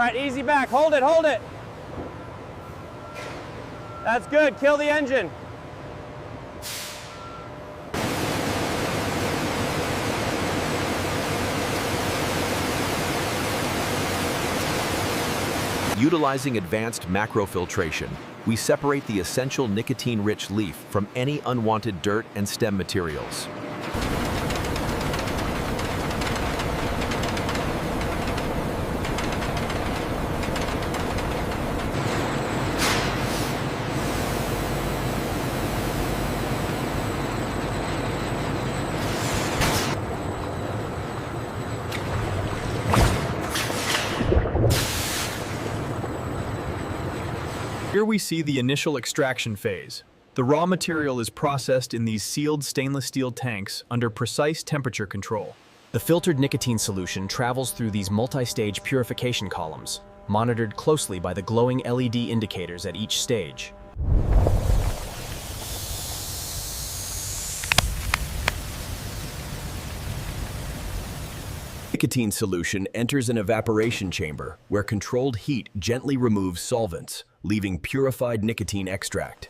right, easy back. Hold it, hold it. That's good. Kill the engine. Utilizing advanced macrofiltration, we separate the essential nicotine-rich leaf from any unwanted dirt and stem materials. Here we see the initial extraction phase. The raw material is processed in these sealed stainless steel tanks under precise temperature control. The filtered nicotine solution travels through these multi-stage purification columns, monitored closely by the glowing LED indicators at each stage. Nicotine solution enters an evaporation chamber where controlled heat gently removes solvents, leaving purified nicotine extract.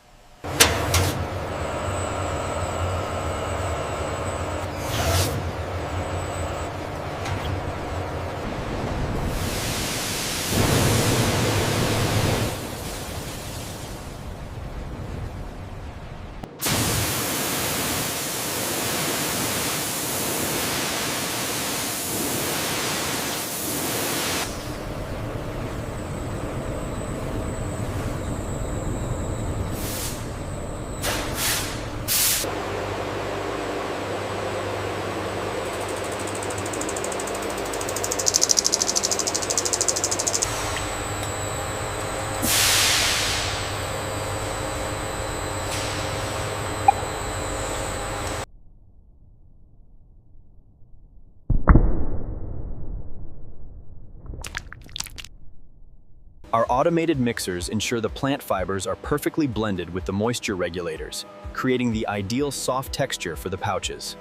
Our automated mixers ensure the plant fibers are perfectly blended with the moisture regulators, creating the ideal soft texture for the pouches.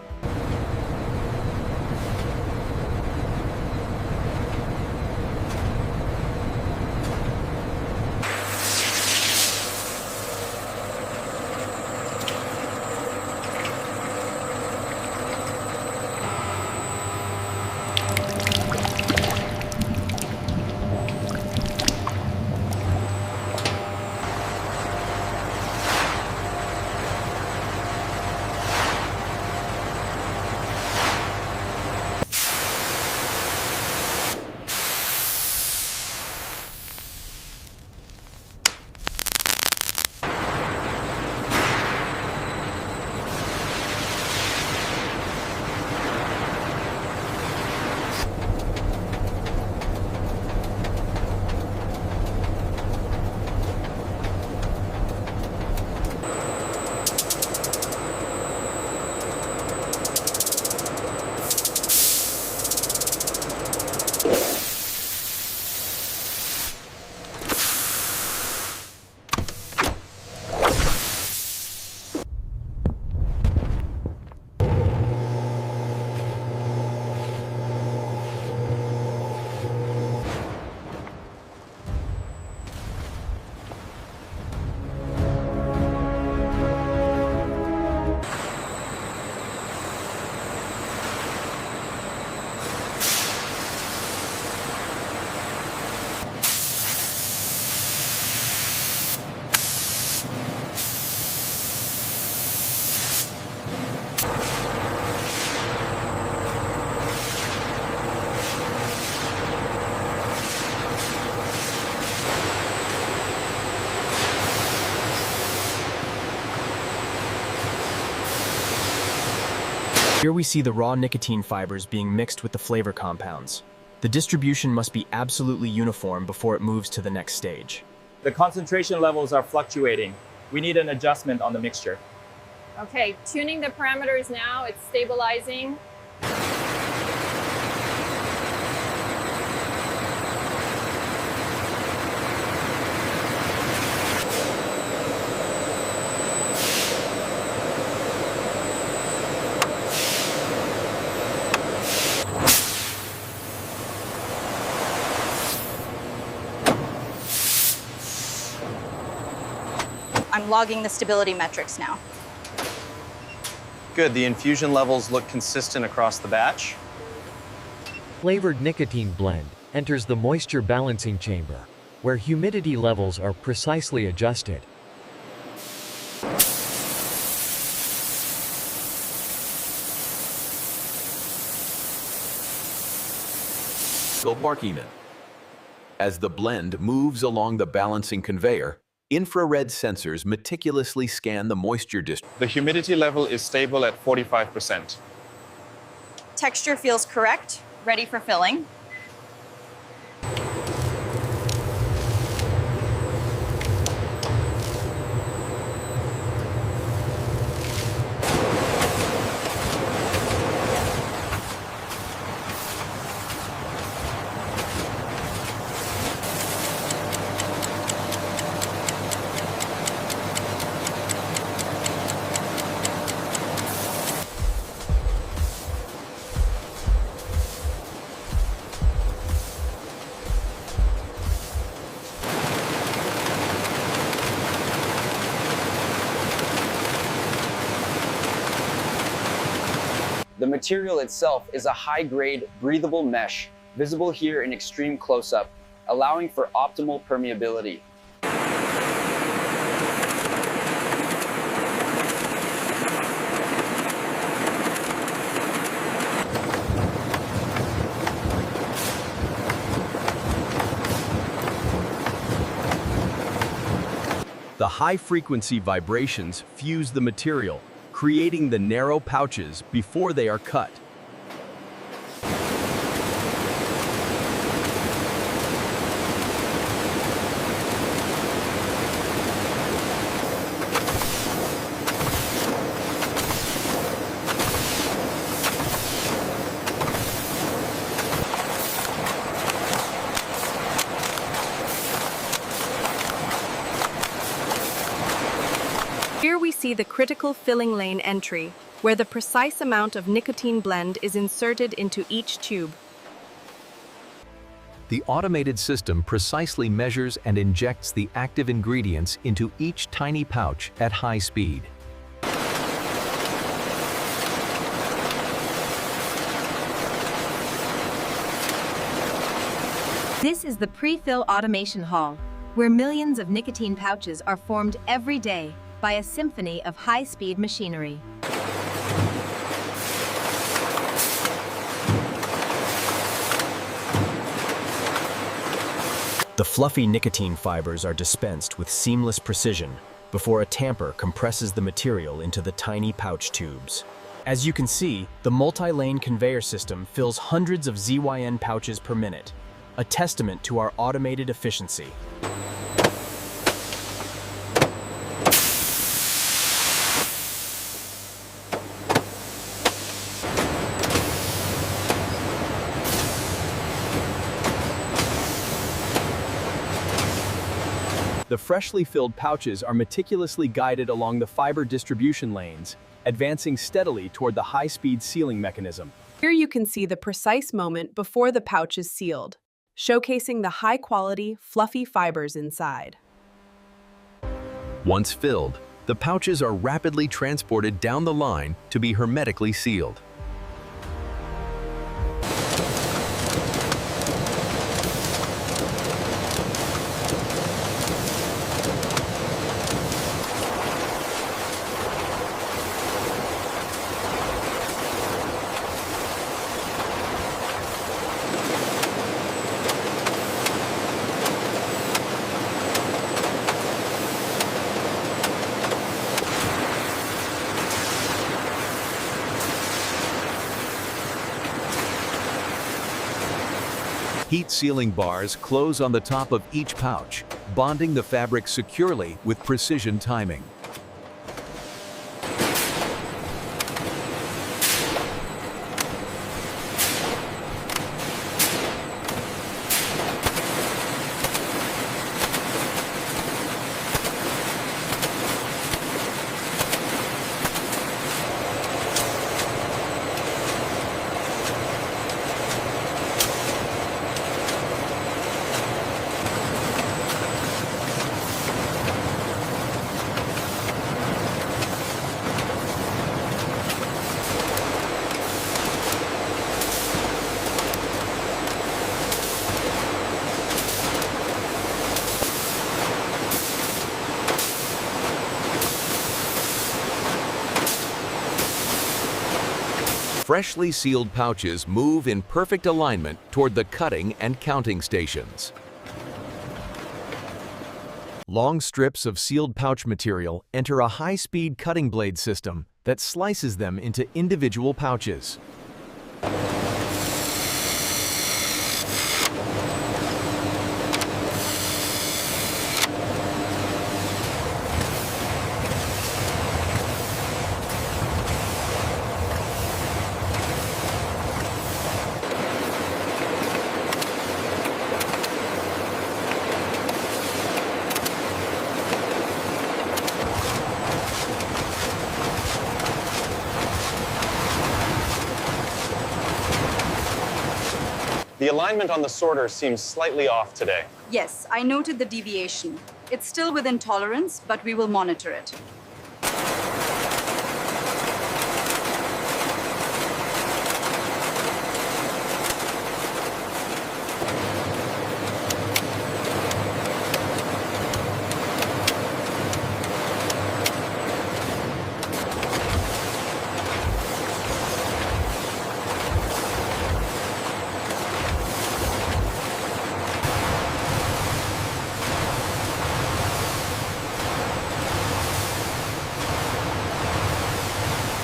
Here we see the raw nicotine fibers being mixed with the flavor compounds. The distribution must be absolutely uniform before it moves to the next stage. The concentration levels are fluctuating. We need an adjustment on the mixture. Okay, tuning the parameters now, it's stabilizing. I'm logging the stability metrics now. Good, the infusion levels look consistent across the batch. Flavored nicotine blend enters the moisture balancing chamber, where humidity levels are precisely adjusted. Barkinen. As the blend moves along the balancing conveyor, infrared sensors meticulously scan the moisture distribution. The humidity level is stable at 45%. Texture feels correct, ready for filling. The material itself is a high-grade, breathable mesh, visible here in extreme close-up, allowing for optimal permeability. The high-frequency vibrations fuse the material, creating the narrow pouches before they are cut. Here we see the critical filling lane entry, where the precise amount of nicotine blend is inserted into each tube. The automated system precisely measures and injects the active ingredients into each tiny pouch at high speed. This is the pre-fill automation hall, where millions of nicotine pouches are formed every day by a symphony of high-speed machinery. The fluffy nicotine fibers are dispensed with seamless precision before a tamper compresses the material into the tiny pouch tubes. As you can see, the multi-lane conveyor system fills hundreds of ZYN pouches per minute, a testament to our automated efficiency. The freshly filled pouches are meticulously guided along the fiber distribution lanes, advancing steadily toward the high-speed sealing mechanism. Here you can see the precise moment before the pouch is sealed, showcasing the high-quality, fluffy fibers inside. Once filled, the pouches are rapidly transported down the line to be hermetically sealed. Heat sealing bars close on the top of each pouch, bonding the fabric securely with precision timing. Freshly sealed pouches move in perfect alignment toward the cutting and counting stations. Long strips of sealed pouch material enter a high-speed cutting blade system that slices them into individual pouches. The alignment on the sorter seems slightly off today. Yes, I noted the deviation. It's still within tolerance, but we will monitor it.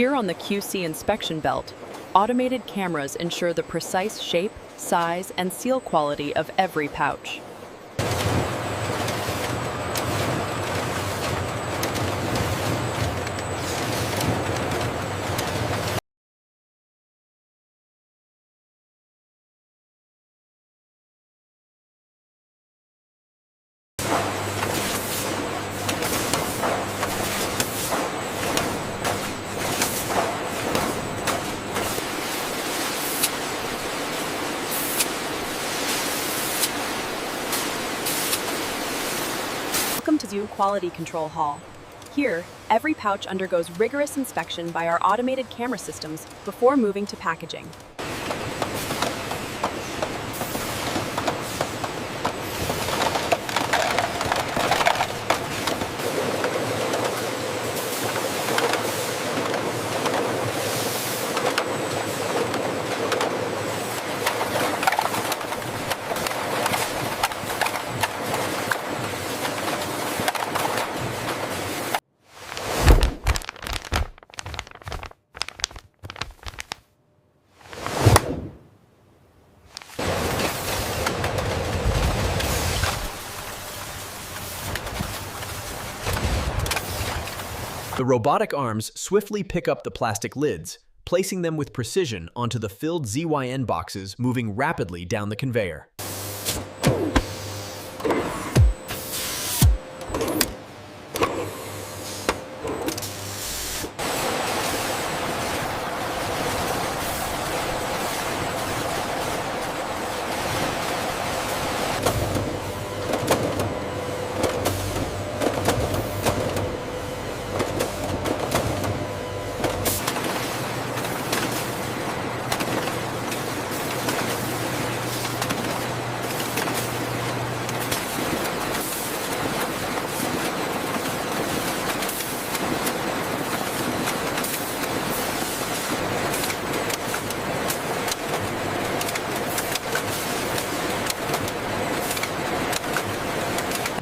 Here on the QC inspection belt, automated cameras ensure the precise shape, size, and seal quality of every pouch. Welcome to ZYN Quality Control Hall. Here, every pouch undergoes rigorous inspection by our automated camera systems before moving to packaging. The robotic arms swiftly pick up the plastic lids, placing them with precision onto the filled ZYN boxes moving rapidly down the conveyor.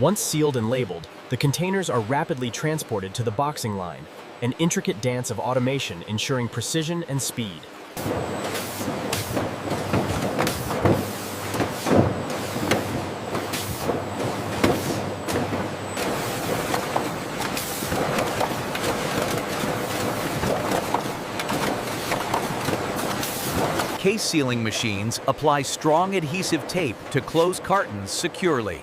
Once sealed and labeled, the containers are rapidly transported to the boxing line, an intricate dance of automation ensuring precision and speed. Case sealing machines apply strong adhesive tape to close cartons securely.